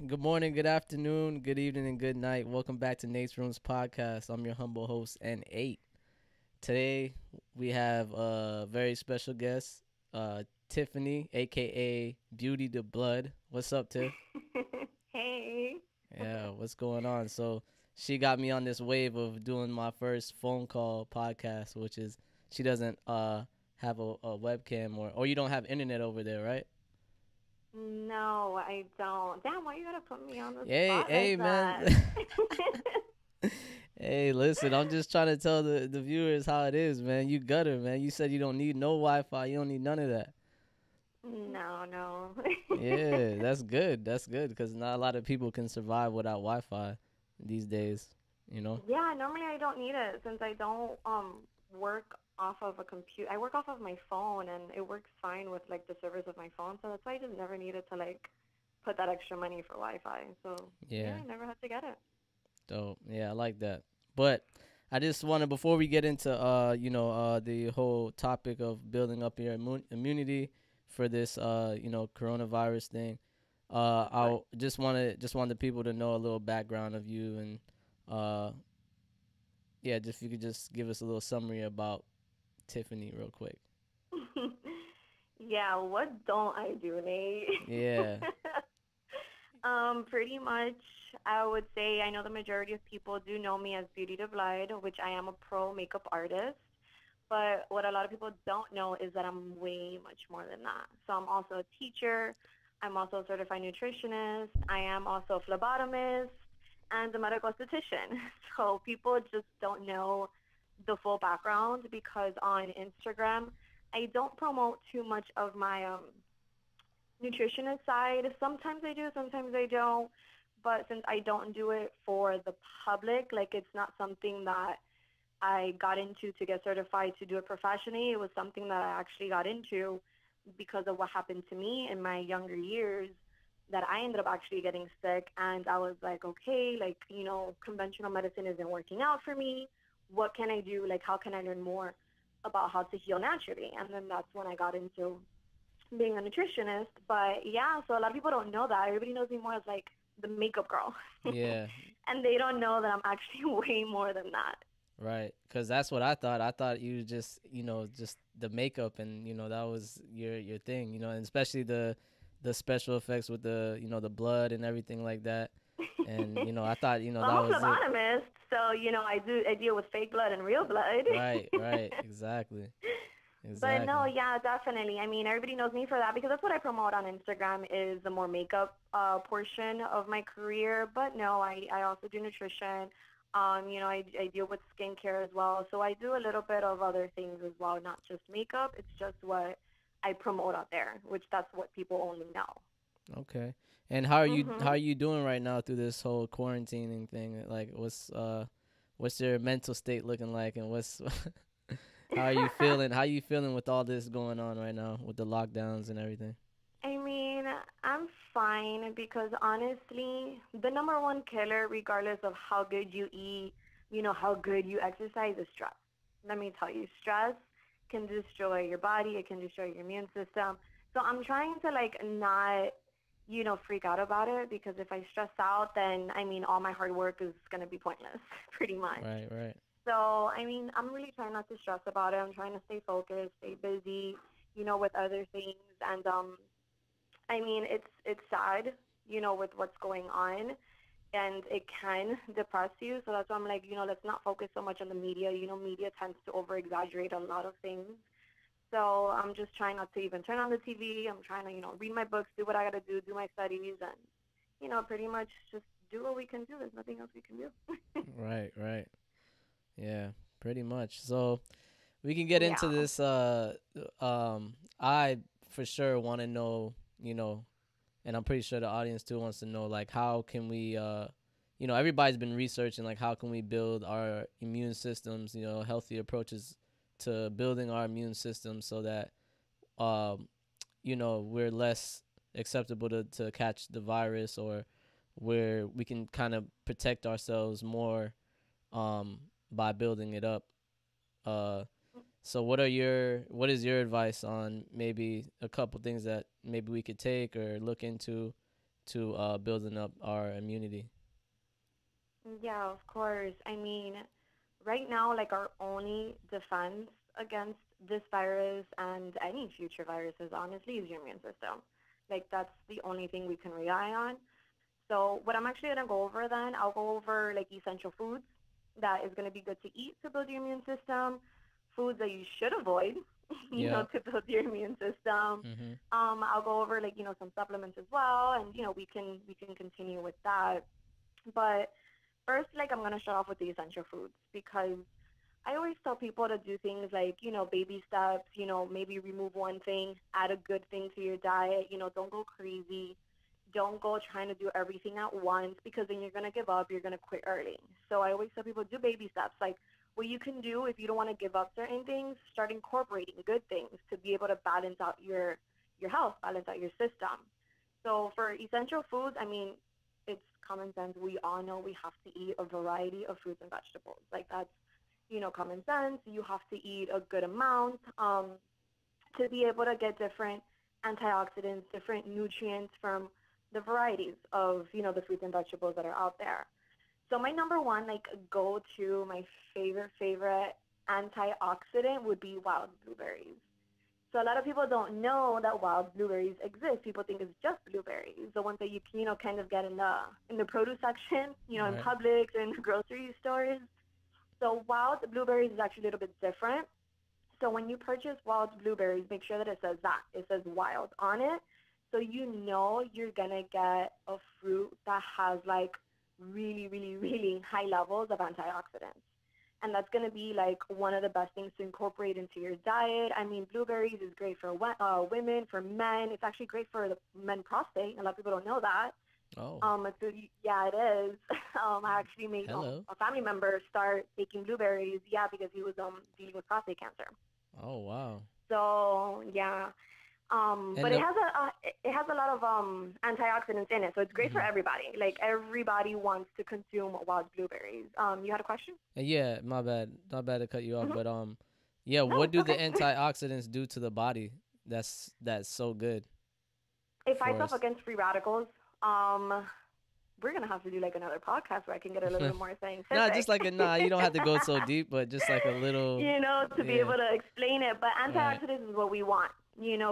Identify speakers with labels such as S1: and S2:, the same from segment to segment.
S1: good morning, good afternoon, good evening, and good night. Welcome back to N8sroom's podcast. I'm your humble host, N8. Today, we have a very special guest, Tiffany, aka Beauty the Blood. What's up, Tiff?
S2: Hey.
S1: Yeah, what's going on? So, she got me on this wave of doing my first phone call podcast, which is she doesn't have a webcam or you don't have internet over there, right?
S2: No, I don't. Damn, why you gotta put me on the
S1: Hey,
S2: spot like
S1: hey, man.
S2: that?
S1: Hey, listen, I'm just trying to tell the viewers how it is, man. You gutter, man. You said you don't need no Wi-Fi. You don't need none of that.
S2: No, no.
S1: Yeah, that's good. That's good because not a lot of people can survive without Wi-Fi these days. You know.
S2: Yeah, normally I don't need it since I don't work off of a computer. I work off of my phone and it works fine with like the service of my phone, so that's why I just never needed to like put that extra money for Wi-Fi. So, yeah,
S1: Yeah.
S2: I never had to get it.
S1: So yeah, I like that. But I just wanted before we get into the whole topic of building up your immunity for this coronavirus thing.
S2: Right.
S1: I just wanted the people to know a little background of you and uh yeah, just if you could just give us a little summary about Tiffany real quick.
S2: Yeah, what don't I do, Nate?
S1: Yeah.
S2: Pretty much, I would say I know the majority of people do know me as Beauty to Blood, which I am a pro makeup artist. But what a lot of people don't know is that I'm way much more than that. So I'm also a teacher. I'm also a certified nutritionist. I am also a phlebotomist and a medical esthetician. So people just don't know the full background because on Instagram, I don't promote too much of my nutritionist side. Sometimes I do, sometimes I don't. But since I don't do it for the public, like it's not something that I got into to get certified to do it professionally. It was something that I actually got into because of what happened to me in my younger years that I ended up actually getting sick. And I was like, okay, like, conventional medicine isn't working out for me. What can I do? Like, how can I learn more about how to heal naturally? And then that's when I got into being a nutritionist. But yeah, so a lot of people don't know that. Everybody knows me more as like the makeup girl.
S1: Yeah.
S2: And they don't know that I'm actually way more than that.
S1: Right, because that's what I thought. I thought you just, just the makeup, and that was your thing, and especially the special effects with the blood and everything like that. And I thought,
S2: Well, I'm
S1: that
S2: a
S1: was it.
S2: phlebotomist, so I deal with fake blood and real blood.
S1: Right, right, exactly,
S2: But no,
S1: exactly.
S2: yeah, definitely. I mean, everybody knows me for that because that's what I promote on Instagram is the more makeup portion of my career. But no, I also do nutrition. I deal with skincare as well. So I do a little bit of other things as well, not just makeup. It's just what I promote out there, which that's what people only know.
S1: Okay. And how are
S2: Mhm.
S1: you doing right now through this whole quarantining thing? Like, what's your mental state looking like, and what's how are you feeling? How are you feeling with all this going on right now with the lockdowns and everything?
S2: I mean, I'm fine because honestly, the number one killer, regardless of how good you eat, how good you exercise, is stress. Let me tell you, stress can destroy your body. It can destroy your immune system. So I'm trying to like not, freak out about it because if I stress out, then I mean, all my hard work is going to be pointless, pretty much.
S1: Right, right.
S2: So, I mean, I'm really trying not to stress about it. I'm trying to stay focused, stay busy, with other things. And I mean, it's sad, with what's going on, and it can depress you. So that's why I'm like, let's not focus so much on the media. Media tends to over exaggerate a lot of things. So I'm just trying not to even turn on the TV. I'm trying to, read my books, do what I gotta do my studies, and pretty much just do what we can do. There's nothing else we can do.
S1: Right, right. Yeah, pretty much. So we can get into
S2: Yeah.
S1: this. I for sure want to know, and I'm pretty sure the audience too wants to know, like, how can we, everybody's been researching, like, how can we build our immune systems, healthy approaches to building our immune system so that, um, we're less acceptable to catch the virus, or where we can kind of protect ourselves more um, by building it up. Uh, so what is your advice on maybe a couple things that maybe we could take or look into to building up our immunity.
S2: Yeah, of course. I mean, right now, like our only defense against this virus and any future viruses, honestly, is your immune system. Like that's the only thing we can rely on. So what I'm actually gonna go over then, I'll go over like essential foods that is gonna be good to eat to build your immune system, foods that you should avoid,
S1: Yeah.
S2: to build your immune system.
S1: Mhm.
S2: I'll go over like some supplements as well, and we can continue with that. But first, like I'm gonna start off with the essential foods because I always tell people to do things like, baby steps, maybe remove one thing, add a good thing to your diet, don't go crazy. Don't go trying to do everything at once because then you're going to give up, you're going to quit early. So I always tell people do baby steps. Like what you can do if you don't want to give up certain things, start incorporating good things to be able to balance out your health, balance out your system. So for essential foods, I mean, it's common sense. We all know we have to eat a variety of fruits and vegetables. Like that's common sense. You have to eat a good amount to be able to get different antioxidants, different nutrients from the varieties of, the fruits and vegetables that are out there. So my number one, like go to my favorite antioxidant would be wild blueberries. So a lot of people don't know that wild blueberries exist. People think it's just blueberries, the ones that you can, kind of get in the produce section, in
S1: Right.
S2: Publix or in the grocery stores. So wild blueberries is actually a little bit different. So when you purchase wild blueberries, make sure that it says that. It says wild on it. So you know you're going to get a fruit that has like really, really, really high levels of antioxidants. And that's going to be like one of the best things to incorporate into your diet. I mean, blueberries is great for women, for men. It's actually great for the men prostate. A lot of people don't know that.
S1: Oh,
S2: So yeah, it is. I actually made
S1: hello.
S2: a family member start taking blueberries. Yeah, because he was dealing with prostate cancer.
S1: Oh, wow.
S2: So yeah, but
S1: And
S2: it
S1: the
S2: has a lot of antioxidants in it, so it's great for
S1: mhm.
S2: everybody. Like everybody wants to consume wild blueberries. You had a question?
S1: Yeah, my bad. Not bad to cut you off,
S2: Hmm.
S1: but yeah,
S2: No,
S1: what
S2: it's
S1: do the
S2: okay.
S1: antioxidants do to the body? That's so good
S2: It
S1: for
S2: fights off
S1: us.
S2: against free radicals. Um, we're gonna have to do like another podcast where I can get a little bit more
S1: Nah, just
S2: scientific.
S1: like a nah, you don't have to go so deep, but just like a little
S2: To be
S1: yeah.
S2: able to explain it. But
S1: Right.
S2: antioxidants is what we want,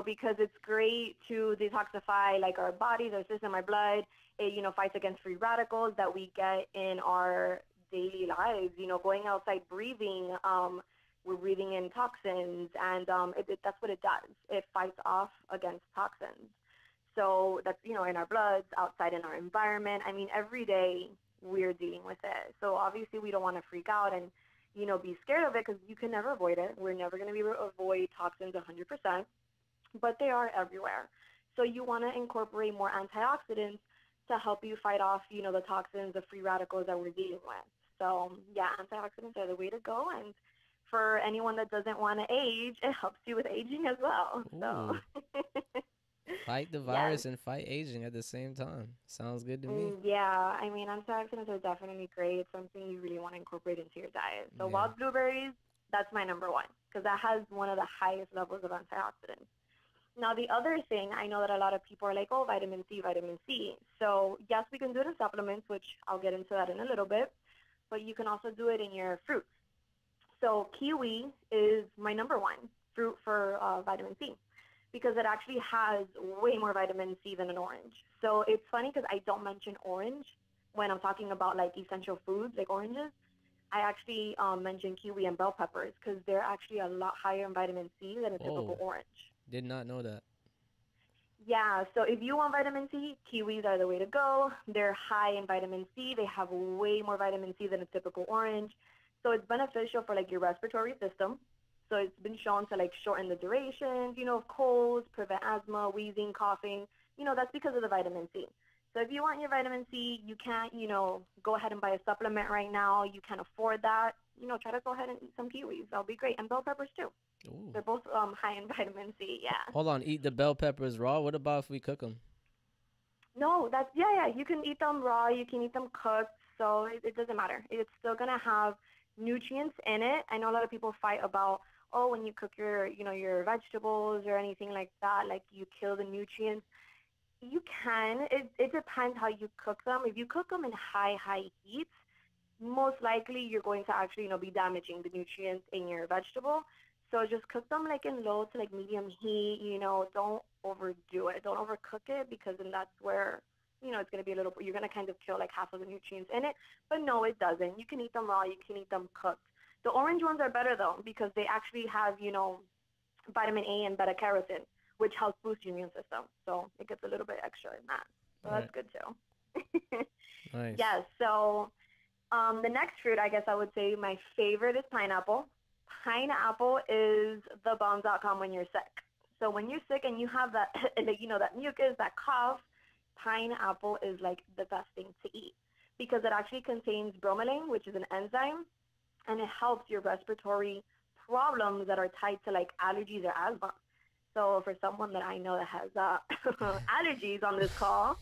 S2: because it's great to detoxify like our bodies, our system, our blood. It, fights against free radicals that we get in our daily lives. Going outside, breathing, we're breathing in toxins, and that's what it does. It fights off against toxins. So that's, in our bloods, outside in our environment. I mean, every day we're dealing with it. So obviously we don't want to freak out and, be scared of it because you can never avoid it. We're never going to be able to avoid toxins 100%, but they are everywhere. So you want to incorporate more antioxidants to help you fight off, the toxins, the free radicals that we're dealing with. So yeah, antioxidants are the way to go. And for anyone that doesn't want to age, it helps you with aging as well.
S1: Ooh.
S2: So
S1: Fight the
S2: yes.
S1: virus and fight aging at the same time. Sounds good to me.
S2: Yeah, I mean, antioxidants are definitely great. It's something you really want to incorporate into your diet. So
S1: Yeah.
S2: wild blueberries, that's my number one because that has one of the highest levels of antioxidants. Now, the other thing, I know that a lot of people are like, oh, vitamin C, vitamin C. So yes, we can do it in supplements, which I'll get into that in a little bit, but you can also do it in your fruits. So kiwi is my number one fruit for vitamin C because it actually has way more vitamin C than an orange. So it's funny because I don't mention orange when I'm talking about like essential foods like oranges. I actually mention kiwi and bell peppers because they're actually a lot higher in vitamin C than a typical
S1: Whoa.
S2: orange.
S1: Did not know that.
S2: Yeah, so if you want vitamin C, kiwis are the way to go. They're high in vitamin C. They have way more vitamin C than a typical orange. So it's beneficial for like your respiratory system. So it's been shown to like shorten the duration, of colds, prevent asthma, wheezing, coughing. That's because of the vitamin C. So if you want your vitamin C, you can't, go ahead and buy a supplement right now. You can't afford that. Try to go ahead and eat some kiwis. That'll be great. And bell peppers too.
S1: Ooh.
S2: They're both high in vitamin C. Yeah.
S1: Hold on, eat the bell peppers raw. What about if we cook them?
S2: No, that's yeah. You can eat them raw. You can eat them cooked. So it doesn't matter. It's still gonna have nutrients in it. I know a lot of people fight about when you cook your vegetables or anything like that, like you kill the nutrients. You can. It depends how you cook them. If you cook them in high heat, most likely you're going to actually, be damaging the nutrients in your vegetable. So just cook them like in low to like medium heat, don't overdo it. Don't overcook it because then that's where, it's going to be a little, you're going to kind of kill like half of the nutrients in it. But no, it doesn't. You can eat them raw. You can eat them cooked. The orange ones are better though because they actually have, vitamin A and beta carotene, which helps boost your immune system. So it gets a little bit extra in that. So
S1: Right.
S2: that's good too.
S1: Nice.
S2: Yes. So the next fruit, I guess I would say my favorite is pineapple. Pineapple is the bomb.com when you're sick. So when you're sick and you have that, that mucus, that cough, pineapple is like the best thing to eat because it actually contains bromelain, which is an enzyme, and it helps your respiratory problems that are tied to like allergies or asthma. So for someone that I know that has allergies on this call,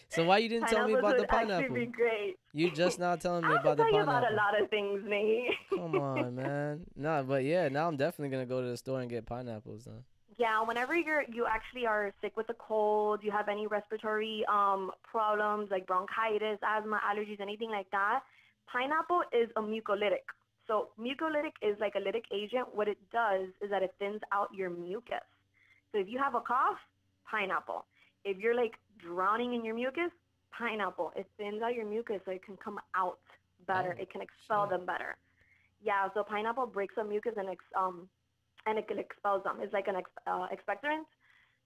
S1: So why you didn't tell me about the
S2: pineapples would actually
S1: pineapple?
S2: be great.
S1: You just now telling
S2: I
S1: me
S2: have to
S1: about the
S2: tell you about a
S1: pineapple.
S2: lot of things, Nate.
S1: Come on, man. No, but yeah, now I'm definitely gonna go to the store and get pineapples then.
S2: Yeah, whenever you actually are sick with a cold, you have any respiratory problems like bronchitis, asthma, allergies, anything like that, pineapple is a mucolytic. So mucolytic is like a lytic agent. What it does is that it thins out your mucus. So if you have a cough, pineapple. If you're like drowning in your mucus, pineapple. It thins out your mucus so it can come out better.
S1: Oh,
S2: It can expel
S1: shit.
S2: them better. Yeah, so pineapple breaks up mucus and it can expel them. It's like an expectorant.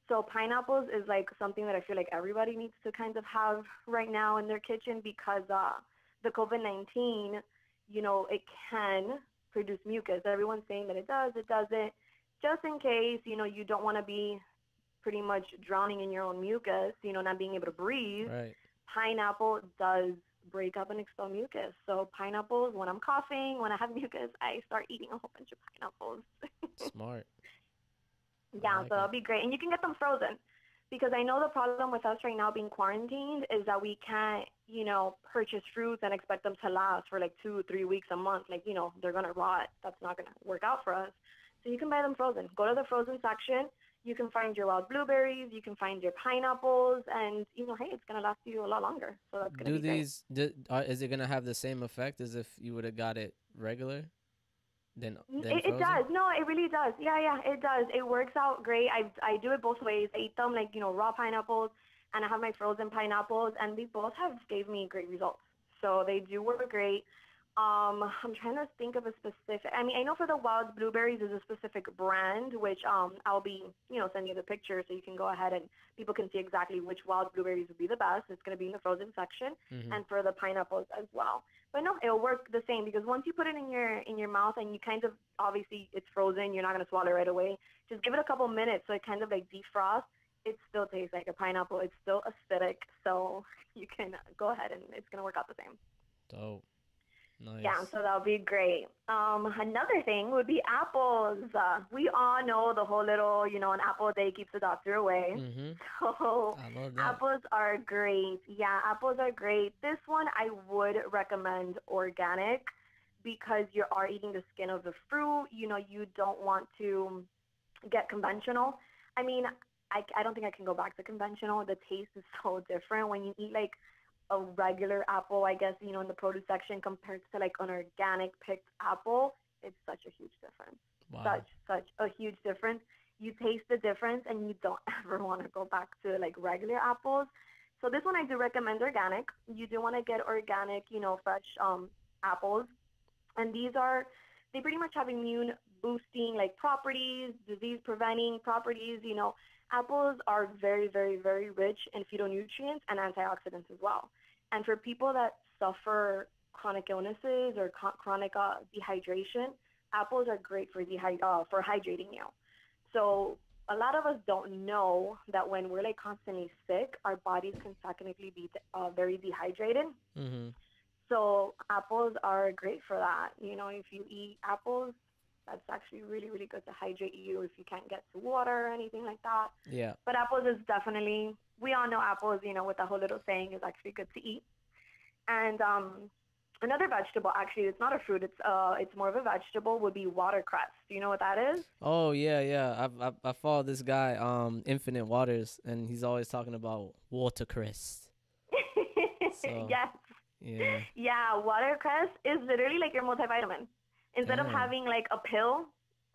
S2: So pineapples is like something that I feel like everybody needs to kind of have right now in their kitchen because the COVID-19, it can produce mucus. Everyone's saying that it does, it doesn't. Just in case, you don't want to be pretty much drowning in your own mucus, not being able to breathe,
S1: Right.
S2: pineapple does break up and expel mucus. So pineapples, when I'm coughing, when I have mucus, I start eating a whole bunch of pineapples.
S1: Smart. I
S2: Yeah,
S1: like
S2: so
S1: it.
S2: it'll be great. And you can get them frozen because I know the problem with us right now being quarantined is that we can't, purchase fruits and expect them to last for like 2, 3 weeks, a month. Like, they're going to rot. That's not going to work out for us. So you can buy them frozen. Go to the frozen section. You can find your wild blueberries. You can find your pineapples. And, hey, it's going to last you a lot longer. So that's going to
S1: Do
S2: be great.
S1: is it gonna have the same effect as if you would have got it regular than
S2: It
S1: frozen?
S2: does. No, it really does. Yeah, it does. It works out great. I do it both ways. I eat them like, raw pineapples, and I have my frozen pineapples, and they both have gave me great results. So they do work great. I'm trying to think of a specific. I mean, I know for the wild blueberries is a specific brand, which I'll be, sending you the picture so you can go ahead and people can see exactly which wild blueberries would be the best. It's going to be in the frozen section,
S1: Mm-hmm.
S2: and for the pineapples as well. But no, it'll work the same because once you put it in your mouth and you kind of obviously it's frozen, you're not gonna swallow it right away. Just give it a couple minutes so it kind of like defrosts. It still tastes like a pineapple. It's still acidic, so you can go ahead and it's gonna work out the same.
S1: Dope.
S2: Yeah,
S1: Nice.
S2: so that'll be great. Another thing would be apples. We all know the whole little, an apple a day keeps the doctor away.
S1: Mm-hmm.
S2: So
S1: I love that.
S2: apples are great. Yeah, apples are great. This one I would recommend organic because you are eating the skin of the fruit. You don't want to get conventional. I mean, I don't think I can go back to conventional. The taste is so different when you eat like a regular apple, I guess, in the produce section compared to like an organic picked apple. It's such a huge difference.
S1: Wow.
S2: Such a huge difference. You taste the difference and you don't ever want to go back to like regular apples. So this one I do recommend organic. You do want to get organic, fresh apples. And they pretty much have immune boosting like properties, disease preventing properties. Apples are very, very, very rich in phytonutrients and antioxidants as well. And for people that suffer chronic illnesses or chronic dehydration, apples are great for hydrating you. So a lot of us don't know that when we're like constantly sick, our bodies can technically be very dehydrated.
S1: Mm-hmm.
S2: So apples are great for that. If you eat apples, that's actually really, really good to hydrate you if you can't get to water or anything like that.
S1: Yeah.
S2: But apples is definitely, we all know apples, with the whole little saying is actually good to eat. And Another vegetable, actually, it's not a fruit. It's more of a vegetable. Would be watercress. Do you know what that is?
S1: Oh yeah, yeah. I follow this guy, Infinite Waters, and he's always talking about watercress. So
S2: Yes.
S1: yeah.
S2: Yeah, watercress is literally like your multivitamin. Instead of
S1: Damn.
S2: having like a pill,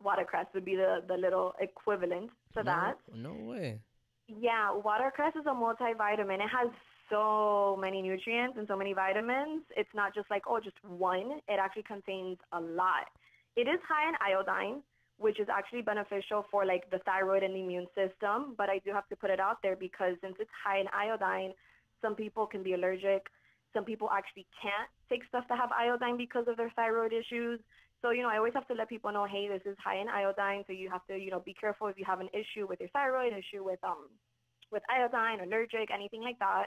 S2: watercress would be the little equivalent to that.
S1: No way.
S2: Yeah, watercress is a multivitamin. It has so many nutrients and so many vitamins. It's not just like, oh, just one. It actually contains a lot. It is high in iodine, which is actually beneficial for like the thyroid and the immune system. But I do have to put it out there because since it's high in iodine, some people can be allergic. Some people actually can't take stuff that have iodine because of their thyroid issues. So, I always have to let people know, hey, this is high in iodine. So you have to, be careful if you have an issue with your thyroid, issue with iodine, allergic, anything like that.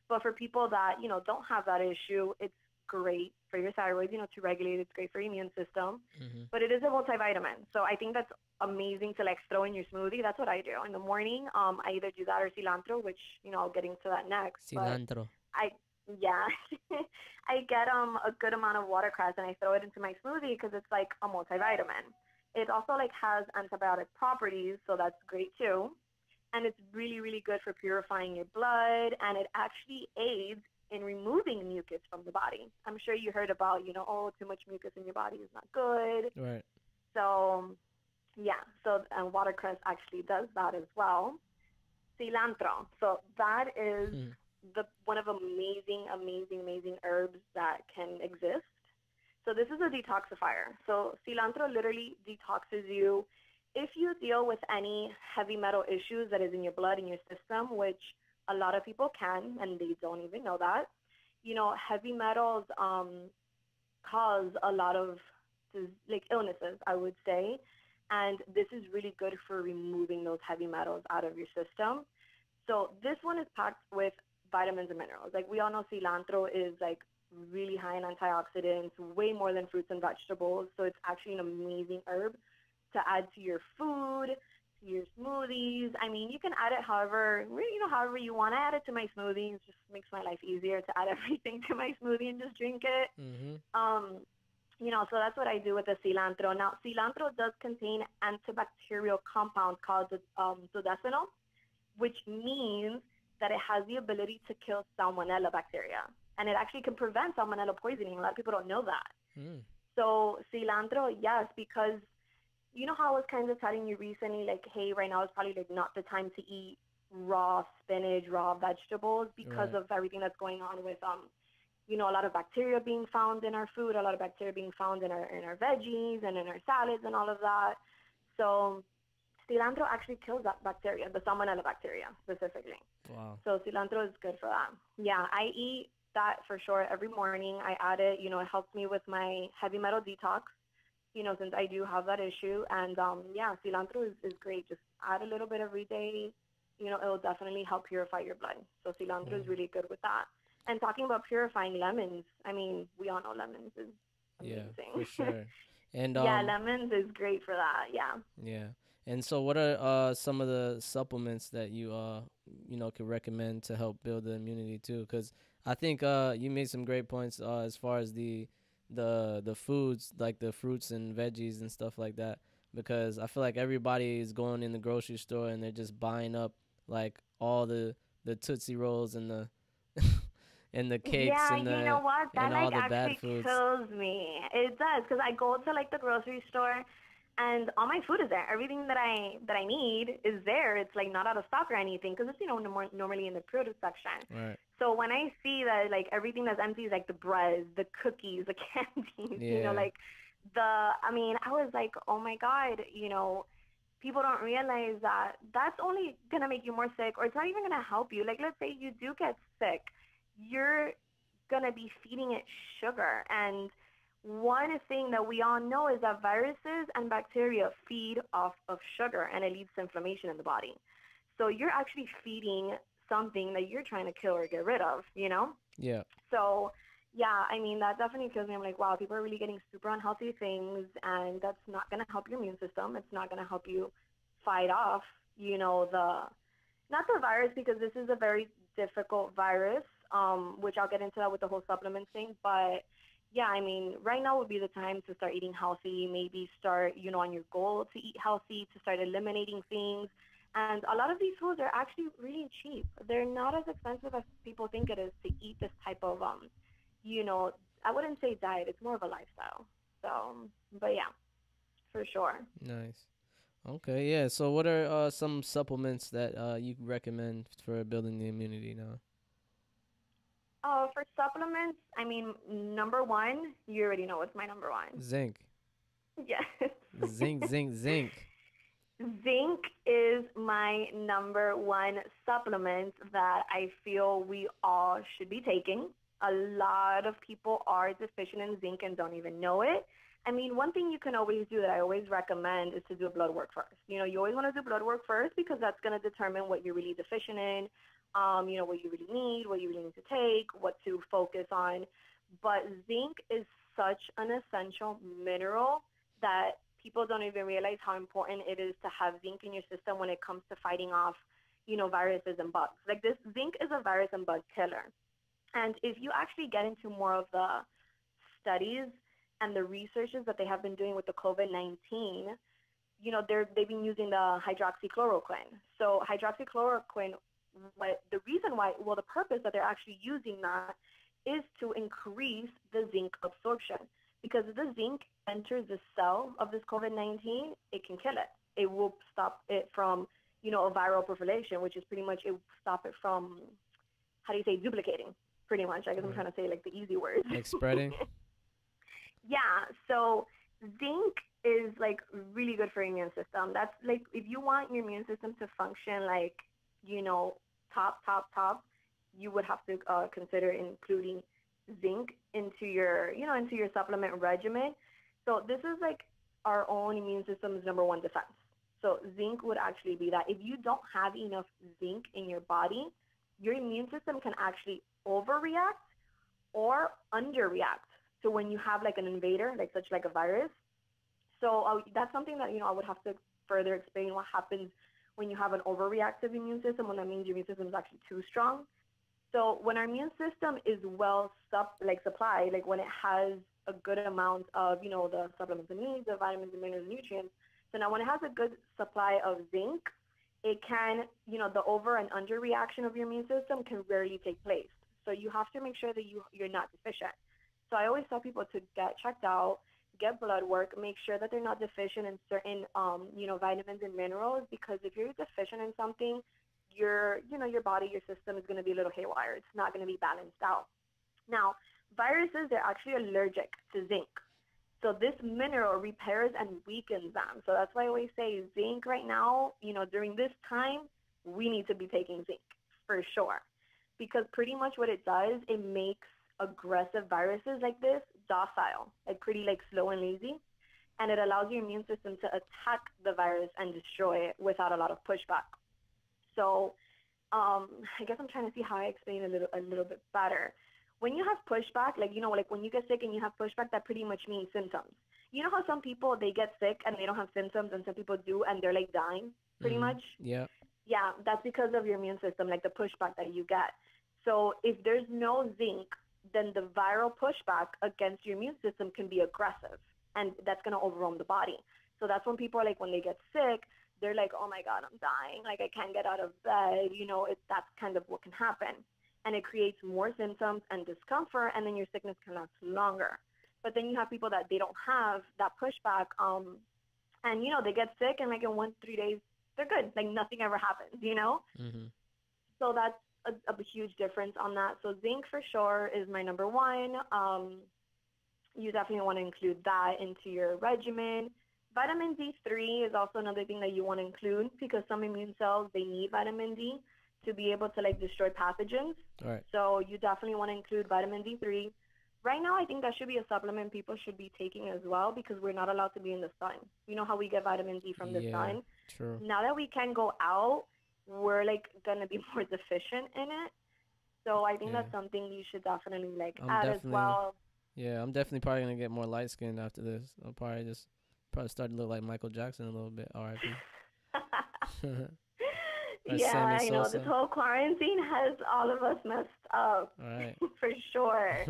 S2: But for people that, don't have that issue, it's great for your thyroid, to regulate. It's great for your immune system.
S1: Mm-hmm.
S2: But it is a multivitamin. So I think that's amazing to like throw in your smoothie. That's what I do. In the morning, I either do that or cilantro, which, I'll get into that next. But
S1: Cilantro.
S2: I yeah, I get a good amount of watercress and I throw it into my smoothie because it's like a multivitamin. It also like has antibiotic properties, so that's great too. And it's really, really good for purifying your blood, and it actually aids in removing mucus from the body. I'm sure you heard about, oh, too much mucus in your body is not good.
S1: Right.
S2: So, yeah, so and watercress actually does that as well. Cilantro. So that is
S1: Hmm.
S2: the one of amazing, amazing, amazing herbs that can exist. So this is a detoxifier. So cilantro literally detoxes you if you deal with any heavy metal issues that is in your blood, in your system, which a lot of people can, and they don't even know that. Heavy metals cause a lot of like illnesses, I would say. And this is really good for removing those heavy metals out of your system. So this one is packed with vitamins and minerals. Like we all know cilantro is like really high in antioxidants, way more than fruits and vegetables. So it's actually an amazing herb to add to your food, to your smoothies. I mean, you can add it however you want to add it to my smoothie. It just makes my life easier to add everything to my smoothie and just drink it.
S1: Mm-hmm.
S2: So that's what I do with the cilantro. Now, cilantro does contain antibacterial compounds called dodecanol, which means that it has the ability to kill salmonella bacteria. And it actually can prevent salmonella poisoning. A lot of people don't know that.
S1: Mm.
S2: So cilantro, yes, because you know how I was kind of telling you recently, like, hey, right now is probably like not the time to eat raw spinach, raw vegetables because
S1: Right.
S2: of everything that's going on with a lot of bacteria being found in our food, a lot of bacteria being found in our veggies and in our salads and all of that. So cilantro actually kills that bacteria, the salmonella bacteria specifically.
S1: Wow.
S2: So cilantro is good for that. Yeah, I eat that for sure every morning. I add it. It helps me with my heavy metal detox. Since I do have that issue. And yeah, cilantro is great. Just add a little bit every day. It'll definitely help purify your blood. So cilantro is
S1: Wow.
S2: really good with that. And talking about purifying lemons, I mean, we all know lemons is
S1: Yeah, for
S2: amazing.
S1: sure. And
S2: Yeah, lemons is great for that. Yeah.
S1: yeah. And so what are some of the supplements that you could recommend to help build the immunity too? Cuz I think you made some great points as far as the foods like the fruits and veggies and stuff like that, because I feel like everybody is going in the grocery store and they're just buying up like all the Tootsie Rolls and the and the cakes
S2: Yeah, you know what? That
S1: and
S2: like
S1: all the bad
S2: actually
S1: foods.
S2: kills me. It does because I go to like the grocery store and all my food is there. Everything that I need is there. It's like not out of stock or anything because it's normally in the produce section.
S1: Right.
S2: So when I see that like everything that's empty is like the breads, the cookies, the candies,
S1: Yeah.
S2: like I mean, I was like, oh my God, people don't realize that that's only gonna make you more sick, or it's not even gonna help you. Like, let's say you do get sick, you're gonna be feeding it sugar. And one thing that we all know is that viruses and bacteria feed off of sugar, and it leads to inflammation in the body. So you're actually feeding something that you're trying to kill or get rid of.
S1: Yeah.
S2: So yeah, I mean, that definitely kills me. I'm like, wow, people are really getting super unhealthy things, and that's not going to help your immune system. It's not going to help you fight off, not the virus, because this is a very difficult virus, which I'll get into that with the whole supplements thing, but yeah, I mean, right now would be the time to start eating healthy, maybe start, on your goal to eat healthy, to start eliminating things. And a lot of these foods are actually really cheap. They're not as expensive as people think it is to eat this type of, you know, I wouldn't say diet, it's more of a lifestyle. So, but yeah, for sure.
S1: Nice. Okay, yeah. So, what are some supplements that you recommend for building the immunity now?
S2: For supplements, I mean, number one, you already know what's my number one.
S1: Zinc.
S2: Yes.
S1: Zinc, zinc, zinc.
S2: Zinc is my number one supplement that I feel we all should be taking. A lot of people are deficient in zinc and don't even know it. I mean, one thing you can always do that I always recommend is to do blood work first. You always want to do blood work first because that's going to determine what you're really deficient in, what you really need, what you really need to take, what to focus on. But zinc is such an essential mineral that people don't even realize how important it is to have zinc in your system when it comes to fighting off, viruses and bugs. Like this, zinc is a virus and bug killer. And if you actually get into more of the studies and the researches that they have been doing with the COVID-19, they've been using the hydroxychloroquine. So hydroxychloroquine, the reason why, well, the purpose that they're actually using that is to increase the zinc absorption. Because if the zinc enters the cell of this COVID-19, it can kill it. It will stop it from, a viral proliferation, which is pretty much, it will stop it from, how do you say, duplicating, pretty much. I guess I'm trying to say like the easy words.
S1: Like spreading?
S2: Yeah, so zinc is like really good for your immune system. That's like, if you want your immune system to function like, top, you would have to consider including zinc into your supplement regimen. So this is like our own immune system's number one defense. So zinc would actually be that. If you don't have enough zinc in your body, your immune system can actually overreact or underreact to when you have like an invader, like such like a virus. So that's something that, I would have to further explain what happens when you have an overreactive immune system, when that means your immune system is actually too strong. So when our immune system is well supplied, like when it has a good amount of, the supplements it needs, the vitamins and minerals and nutrients, so now when it has a good supply of zinc, it can, the over and under reaction of your immune system can rarely take place. So you have to make sure that you're not deficient. So I always tell people to get checked out, get blood work, make sure that they're not deficient in certain, vitamins and minerals, because if you're deficient in something, your body, your system is going to be a little haywire. It's not going to be balanced out. Now, viruses, they're actually allergic to zinc. So this mineral repairs and weakens them. So that's why I always say zinc right now, during this time, we need to be taking zinc for sure. Because pretty much what it does, it makes aggressive viruses like this docile, like pretty like slow and lazy. And it allows your immune system to attack the virus and destroy it without a lot of pushback. So I guess I'm trying to see how I explain a little bit better. When you have pushback, like when you get sick and you have pushback, that pretty much means symptoms. You know how some people, they get sick and they don't have symptoms, and some people do and they're like dying pretty much?
S1: Yeah.
S2: Yeah, that's because of your immune system, like the pushback that you get. So if there's no zinc, then the viral pushback against your immune system can be aggressive, and that's going to overwhelm the body. So that's when people are like, when they get sick, they're like, oh my God, I'm dying. Like I can't get out of bed. That's kind of what can happen. And it creates more symptoms and discomfort, and then your sickness can last longer. But then you have people that they don't have that pushback, and they get sick, and like in 1-3 days, they're good. Like nothing ever happens,
S1: Mm-hmm.
S2: So that's a huge difference on that. So zinc for sure is my number one. You definitely want to include that into your regimen. Vitamin D3 is also another thing that you want to include, because some immune cells, they need vitamin D to be able to like destroy pathogens.
S1: All right.
S2: So you definitely want to include vitamin D3. Right now, I think that should be a supplement people should be taking as well, because we're not allowed to be in the sun. You know how we get vitamin D from the sun?
S1: True.
S2: Now that we can go out, we're like going to be more deficient in it. So I think that's something you should definitely like add as well.
S1: Yeah, I'm definitely probably going to get more light skinned after this. I'll probably start to look like Michael Jackson a little bit. R.I.P.
S2: Yeah, I know. This whole quarantine has all of us messed up.
S1: All right.
S2: For sure.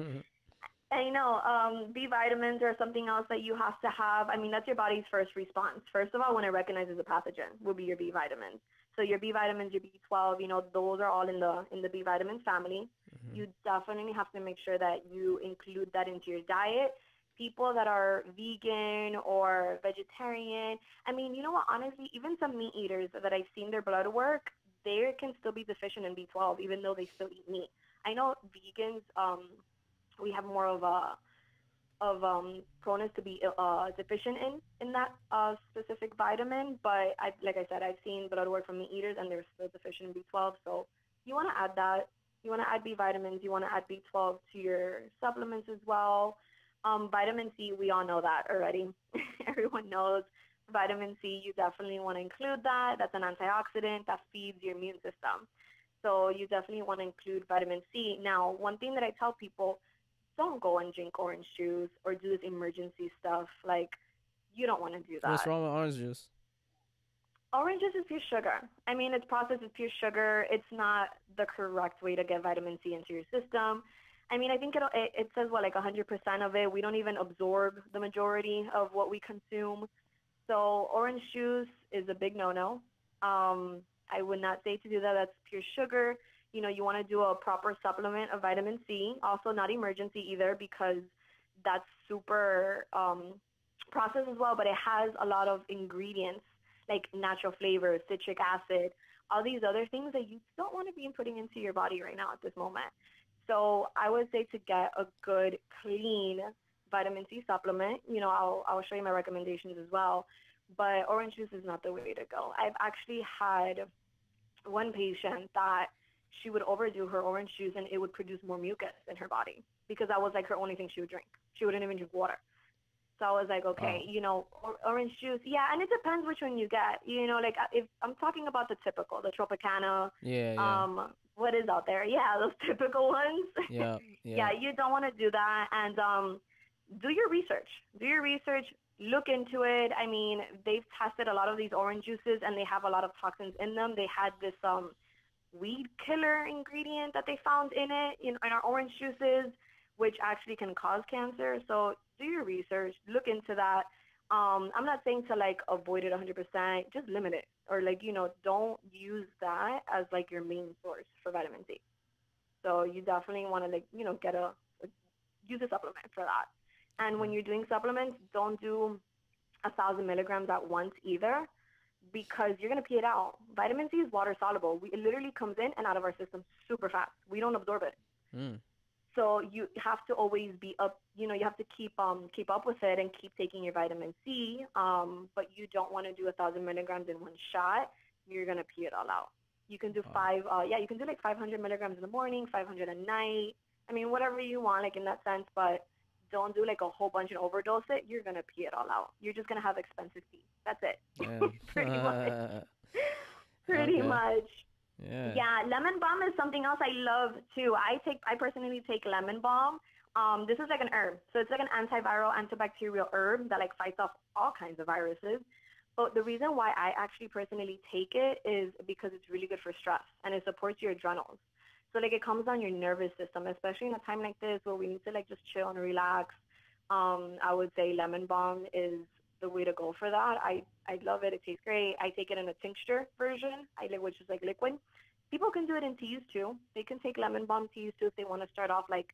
S2: I know. B vitamins are something else that you have to have. I mean, that's your body's first response. First of all, when it recognizes a pathogen, will be your B vitamins. So your B vitamins, your B12, those are all in the B vitamins family.
S1: Hmm.
S2: You definitely have to make sure that you include that into your diet. People that are vegan or vegetarian, I mean, you know what? Honestly, even some meat eaters that I've seen their blood work, they can still be deficient in B12, even though they still eat meat. I know vegans. We have more of proneness to be deficient in that specific vitamin. But like I said, I've seen blood work from meat eaters and they're still deficient in B12. So you want to add that. You want to add B vitamins. You want to add B12 to your supplements as well. Vitamin C, we all know that already. Everyone knows vitamin C. You definitely want to include that. That's an antioxidant that feeds your immune system. So you definitely want to include vitamin C. Now, one thing that I tell people, don't go and drink orange juice or do this emergency stuff. Like, you don't want to do
S1: What's
S2: that.
S1: wrong with orange juice?
S2: Orange juice is pure sugar. I mean, it's processed with pure sugar. It's not the correct way to get vitamin C into your system. I mean, I think it says, what, like 100% of it. We don't even absorb the majority of what we consume. So orange juice is a big no-no. I would not say to do that. That's pure sugar. You want to do a proper supplement of vitamin C. Also, not emergency either because that's super processed as well, but it has a lot of ingredients like natural flavors, citric acid, all these other things that you don't want to be putting into your body right now at this moment. So I would say to get a good, clean vitamin C supplement, I'll show you my recommendations as well. But orange juice is not the way to go. I've actually had one patient that she would overdo her orange juice and it would produce more mucus in her body because that was like her only thing she would drink. She wouldn't even drink water. So I was like, okay,
S1: Oh,
S2: orange juice, yeah, and it depends which one you get. Like if I'm talking about the typical, the Tropicana,
S1: yeah, yeah,
S2: what is out there? Yeah, those typical ones.
S1: yeah,
S2: Yeah,
S1: yeah.
S2: you don't want to do that, and do your research. Do your research. Look into it. I mean, they've tested a lot of these orange juices, and they have a lot of toxins in them. They had this weed killer ingredient that they found in it, in our orange juices, which actually can cause cancer. So do your research, look into that. I'm not saying to like avoid it 100%, just limit it, or like don't use that as like your main source for vitamin C. So you definitely want to like get use a supplement for that. And when
S1: Okay.
S2: you're doing supplements, don't do 1,000 milligrams at once either because you're going to pee it out. Vitamin C is water soluble. It literally comes in and out of our system super fast. We don't absorb it.
S1: Mm.
S2: So you have to always be up, you have to keep up with it and keep taking your vitamin C. But you don't want to do 1,000 milligrams in one shot. You're going to pee it all out. You can do
S1: Wow.
S2: you can do like 500 milligrams in the morning, 500 at night. I mean, whatever you want, like in that sense, but don't do like a whole bunch and overdose it. You're going to pee it all out. You're just going to have expensive pee. That's it.
S1: Damn.
S2: Pretty much. Pretty
S1: Okay.
S2: much.
S1: Yeah.
S2: Yeah, lemon balm is something else I love too. I personally take lemon balm. This is like an herb. So it's like an antiviral, antibacterial herb that like fights off all kinds of viruses. But the reason why I actually personally take it is because it's really good for stress and it supports your adrenals. So like it calms down your nervous system, especially in a time like this where we need to like just chill and relax. I would say lemon balm is the way to go for that. I love it. It tastes great. I take it in a tincture version, which is like liquid. People can do it in teas too. They can take lemon balm teas too if they want to start off like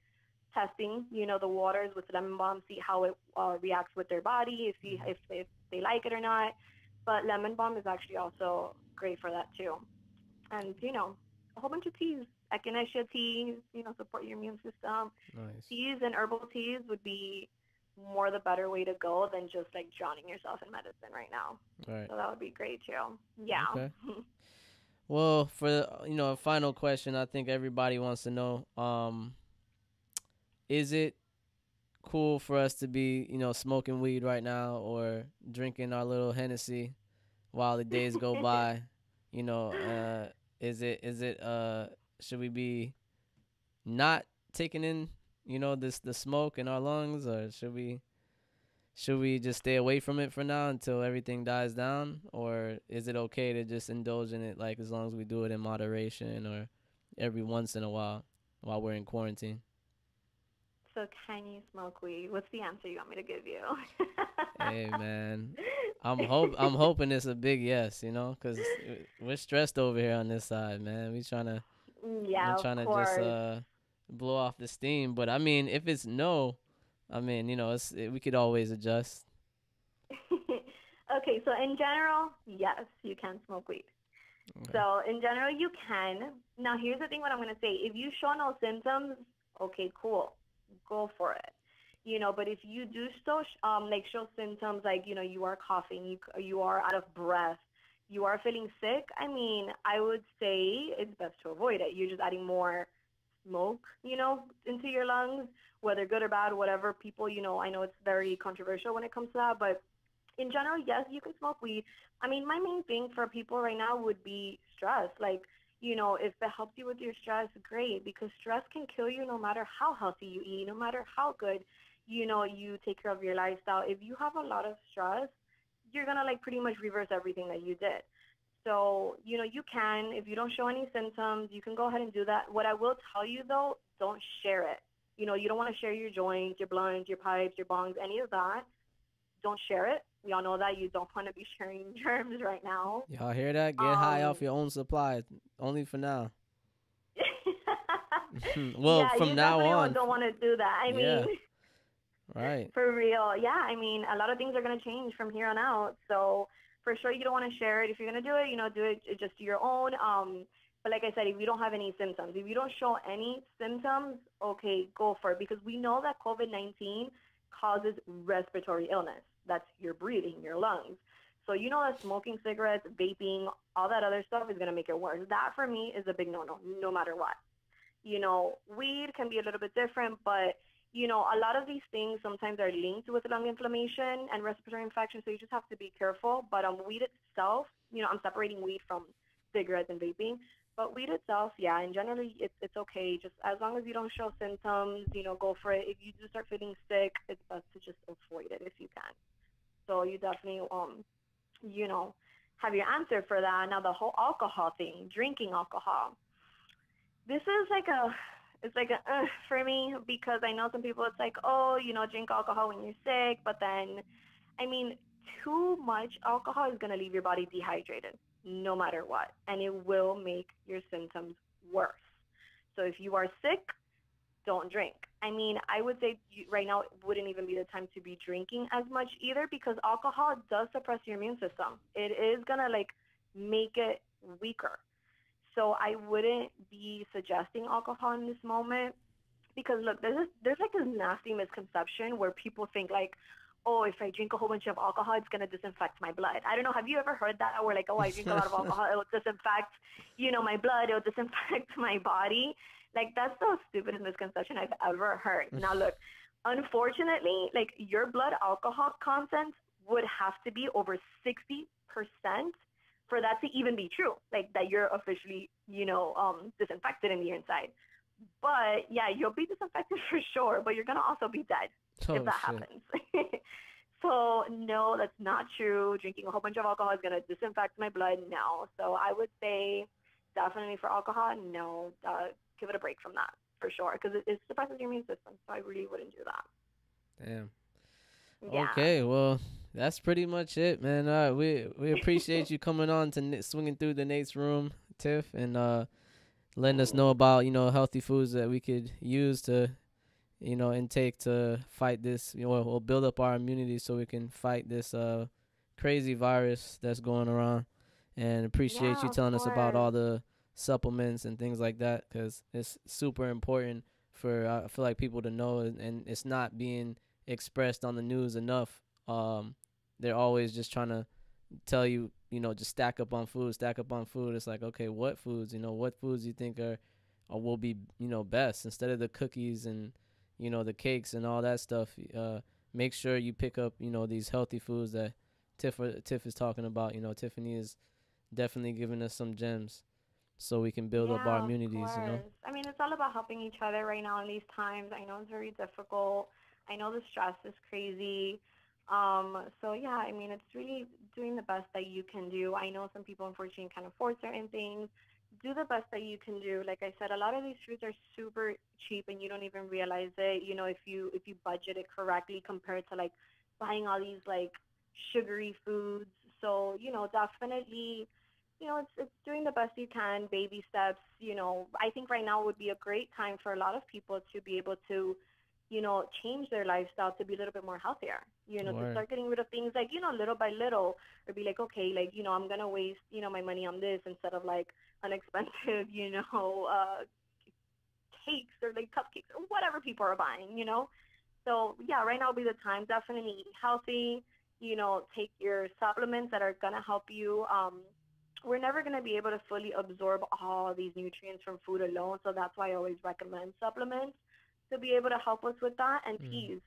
S2: testing, the waters with lemon balm, see how it reacts with their body, if they like it or not. But lemon balm is actually also great for that too. And a whole bunch of teas, echinacea teas, support your immune system.
S1: Nice.
S2: Teas and herbal teas would be more the better way to go than just like drowning yourself in medicine right now.
S1: All right.
S2: So that would be great too. Yeah.
S1: Okay. Well, for a final question, I think everybody wants to know: is it cool for us to be, smoking weed right now or drinking our little Hennessy while the days go by? You know, is it should we be not taking in, this the smoke in our lungs, or should we just stay away from it for now until everything dies down, or is it okay to just indulge in it, like as long as we do it in moderation or every once in a while we're in quarantine?
S2: So can you smoke weed? What's the answer you want me to give you?
S1: Hey man, I'm hoping it's a big yes, you know, cause we're stressed over here on this side, man. I'm
S2: Yeah, of
S1: trying to just
S2: course.
S1: blow off the steam. But I mean, if it's no, I mean, we could always adjust.
S2: Okay, so in general, yes, you can smoke weed.
S1: Okay.
S2: So in general, you can. Now, here's the thing: what I'm gonna say. If you show no symptoms, okay, cool, go for it. But if you do so, like show symptoms like you are coughing, you are out of breath, you are feeling sick. I mean, I would say it's best to avoid it. You're just adding more smoke, into your lungs, whether good or bad, whatever. People, I know it's very controversial when it comes to that, but in general, yes, you can smoke weed. I mean, my main thing for people right now would be stress. Like, if it helps you with your stress, great, because stress can kill you no matter how healthy you eat, no matter how good, you take care of your lifestyle. If you have a lot of stress, you're gonna like pretty much reverse everything that you did. So, you can, if you don't show any symptoms, you can go ahead and do that. What I will tell you though, don't share it. You don't want to share your joints, your blunts, your pipes, your bongs, any of that. Don't share it. We all know that you don't want to be sharing germs right now.
S1: Y'all hear that? Get high
S2: Um,
S1: off your own supply. Only for now. Well,
S2: yeah,
S1: from
S2: you
S1: now
S2: definitely
S1: on.
S2: don't want to do that. I mean,
S1: Yeah. Right.
S2: for real. Yeah, I mean, a lot of things are going to change from here on out. So for sure, you don't want to share it. If you're going to do it, do it just to your own. But like I said, if you don't have any symptoms, if you don't show any symptoms, okay, go for it. Because we know that COVID-19 causes respiratory illness. That's your breathing, your lungs. So you know that smoking cigarettes, vaping, all that other stuff is going to make it worse. That for me is a big no-no, no matter what. Weed can be a little bit different, but a lot of these things sometimes are linked with lung inflammation and respiratory infection, so you just have to be careful. But weed itself, I'm separating weed from cigarettes and vaping, but weed itself, yeah, and generally it's okay. Just as long as you don't show symptoms, go for it. If you do start feeling sick, it's best to just avoid it if you can. So you definitely you know, have your answer for that. Now the whole alcohol thing, drinking alcohol. This is like it's like a for me because I know some people it's like, oh, drink alcohol when you're sick, but then I mean, too much alcohol is going to leave your body dehydrated no matter what, and it will make your symptoms worse. So if you are sick, don't drink. I mean, I would say right now it wouldn't even be the time to be drinking as much either because alcohol does suppress your immune system. It is going to like make it weaker. So I wouldn't be suggesting alcohol in this moment because look, there's like this nasty misconception where people think like, oh, if I drink a whole bunch of alcohol, it's gonna disinfect my blood. I don't know. Have you ever heard that? Where like, oh, I drink a lot of alcohol, it'll disinfect, my blood, it'll disinfect my body. Like that's the stupidest misconception I've ever heard. Now look, unfortunately, like your blood alcohol content would have to be over 60% for that to even be true. Like that you're officially, disinfected in the inside. But yeah, you'll be disinfected for sure, but you're gonna also be dead if
S1: Oh
S2: that
S1: shit.
S2: happens. So no, that's not true. Drinking a whole bunch of alcohol is gonna disinfect my blood. No. So I would say definitely for alcohol, no. Give it a break from that for sure because it suppresses your immune system. So I really wouldn't do that.
S1: Damn.
S2: Yeah.
S1: Okay, well, that's pretty much it, man. We appreciate you coming on to swinging through the Nate's room, Tiff, and letting us know about healthy foods that we could use to intake to fight this. We'll build up our immunity so we can fight this crazy virus that's going around. And appreciate you
S2: Yeah, of
S1: telling us about all
S2: course.
S1: the supplements and things like that because it's super important for I feel like people to know, and it's not being expressed on the news enough. They're always just trying to tell you, just stack up on food, stack up on food. It's like, okay, what foods, what foods you think are will be, best instead of the cookies and, the cakes and all that stuff. Make sure you pick up, these healthy foods that Tiff is talking about. Tiffany is definitely giving us some gems so we can build up our
S2: Yeah, of
S1: immunities.
S2: course. I mean, it's all about helping each other right now in these times. I know it's very difficult. I know the stress is crazy. So yeah, I mean, it's really doing the best that you can do. I know some people unfortunately can't afford certain things. do the best that you can do. Like I said, a lot of these fruits are super cheap and you don't even realize it, if you budget it correctly compared to like buying all these like sugary foods. So, definitely, it's doing the best you can, baby steps. I think right now would be a great time for a lot of people to be able to, change their lifestyle to be a little bit more healthier, to
S1: Word.
S2: start getting rid of things like, little by little, or be like, okay, like, I'm going to waste, my money on this instead of like an expensive, cakes or like cupcakes or whatever people are buying. So yeah, right now will be the time. Definitely eat healthy, take your supplements that are going to help you. We're never going to be able to fully absorb all these nutrients from food alone. So that's why I always recommend supplements to be able to help us with that. And
S1: Mm.
S2: teas.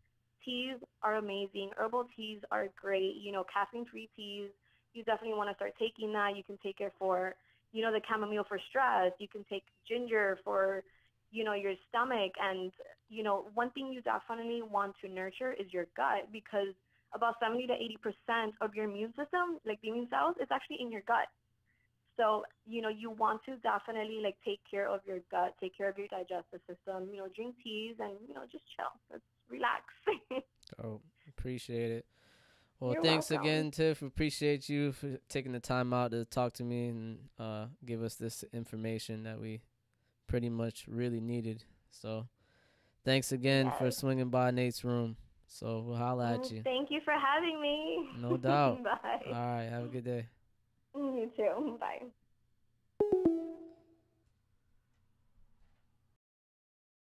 S2: Teas are amazing. Herbal teas are great. Caffeine-free teas. You definitely want to start taking that. You can take it for, the chamomile for stress. You can take ginger for, your stomach. And, one thing you definitely want to nurture is your gut because about 70 to 80% of your immune system, like the immune cells, is actually in your gut. So, you want to definitely like take care of your gut, take care of your digestive system, drink teas and, just chill. Let's relax.
S1: Oh, appreciate it. Well,
S2: You're
S1: thanks
S2: welcome.
S1: again, Tiff. Appreciate you for taking the time out to talk to me and give us this information that we pretty much really needed. So, thanks again for
S2: Yes.
S1: swinging by Nate's room. So, we'll holla at you.
S2: Thank you for having me.
S1: No doubt. All
S2: Bye.
S1: right. Have a good day.
S2: You too. Bye.